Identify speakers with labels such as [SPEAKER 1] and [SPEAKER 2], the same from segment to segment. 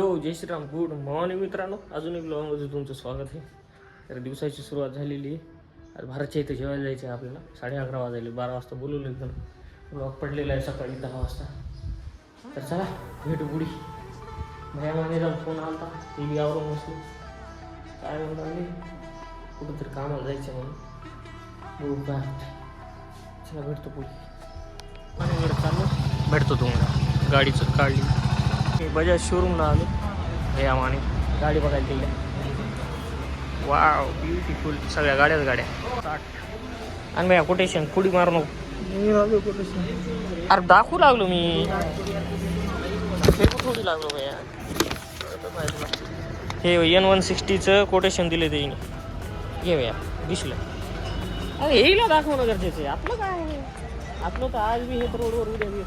[SPEAKER 1] जय Shriram. Good morning मित्रांनो. अजून एक ब्लॉगमध्ये तुमचं स्वागत आहे. तर दिवसाची सुरुवात झालेली आहे. आज भारतच्या इथे जेवायला जायचं आहे आपल्याला. 11:30 वाजले. 12 वाजता बोलवलं एकदम. ब्लॉग पडलेला आहे सकाळी 10 वाजता. तर चला भेटू पुढी. भयामानेचा फोन आला होता. टी व्ही आवरून बसलो. काय म्हणतो आम्ही कुठंतरी कामाला जायचं म्हणून बघू काय. चला भेटतो पुढे. आणि चाललो भेटतो तुम्हाला. गाडीचं काढली बजाज शोरूमला आलो. भयामाने गाडी बघायला दिली. Wow beautiful. सगळ्या गाड्याच गाड्या. आणि भैया कोटेशन पुढी मारू नको. अरे दाखवू लागलो मी. थोडी लागलो भैया. हे N160चं कोटेशन दिले ते घे भैया. दिसलं. अरे येईला दाखवणं गरजेचं आहे. आपलं काय आहे. आपलं तर आज बी हे तर रोडवर उद्या बी.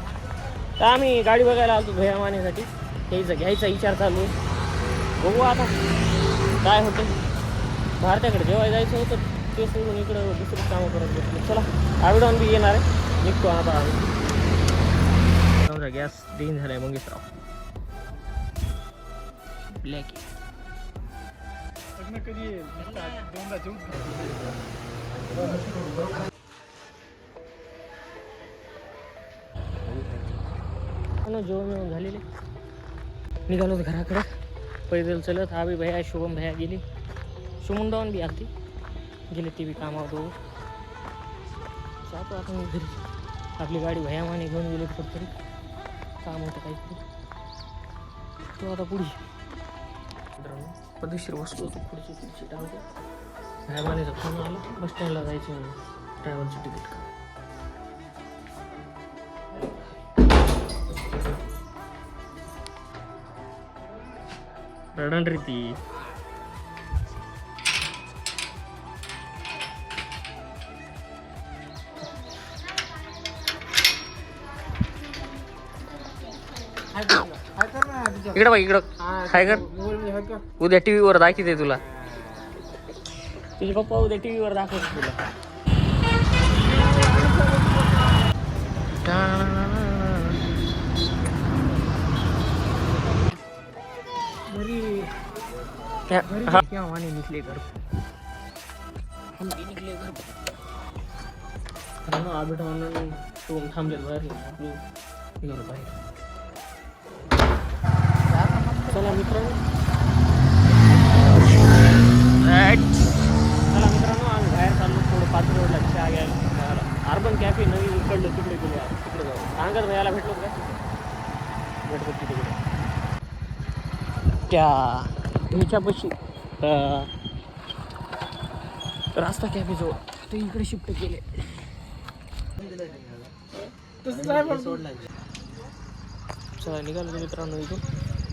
[SPEAKER 1] तर आम्ही गाडी बघायला आलो भयामानेसाठी. घ्यायचा विचार चालू आहे. बघू आता काय होतं. भारताकडे जेव्हा जायचं होतं ते सोडून इकडं दुसरं कामं करत बसलो. चला आविडाऊन बी येणार आहे. निघतो आता. समजा गॅस देईन झालाय मंगेशराव. ब्लॅक जेवण झालेले. निघालो घराकडे पैदल चलत. आम्ही भैया शुभम भैया गेली. सुमुंडावून बी आलती गेले. ती बी कामावर दोघं. जातो आपण घरी. आपली गाडी भयामाने घेऊन गेली कुठंतरी. काम होतं काहीतरी. तो आता पुढे पदशीर बसलो होतो. पुढची तिची टाकतो. भयामानेचा फोन आला. बस स्टँडला जायचं म्हणून ट्रॅव्हलचं तिकीट का. रडण रे ती. इकडं बघ इकडं. काय कर उद्या टीव्ही वर दाखवते तुला. तुझे पप्पा उद्या टीव्ही वर दाखवते तुला. माने निघले घर. निघले घर. आबिट म्हणून शोरूम थांबले बाहेर. निघालो बाहेर. चला मित्रांनो. आम्ही बाहेर चाललो. थोडं पाच रोडला चहा घ्यायला. अर्बन कॅफे नवीन उकडलं तिकडे गेले. तिकडे जाऊ. सांगत भैयाला भेटलो का. भेटतो तिकडे त्या ह्याच्यापाशी रास्ता कॅफे जवळ. ते इकडे शिफ्ट केले. चला निघालो मित्रांनो इथून.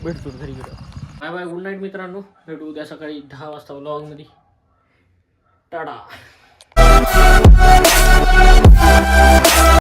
[SPEAKER 1] भेटतो घरी गेलो. Bye bye. गुड नाईट मित्रांनो. भेटू उद्या सकाळी 10 वाजता व्लॉगमध्ये. टाटा.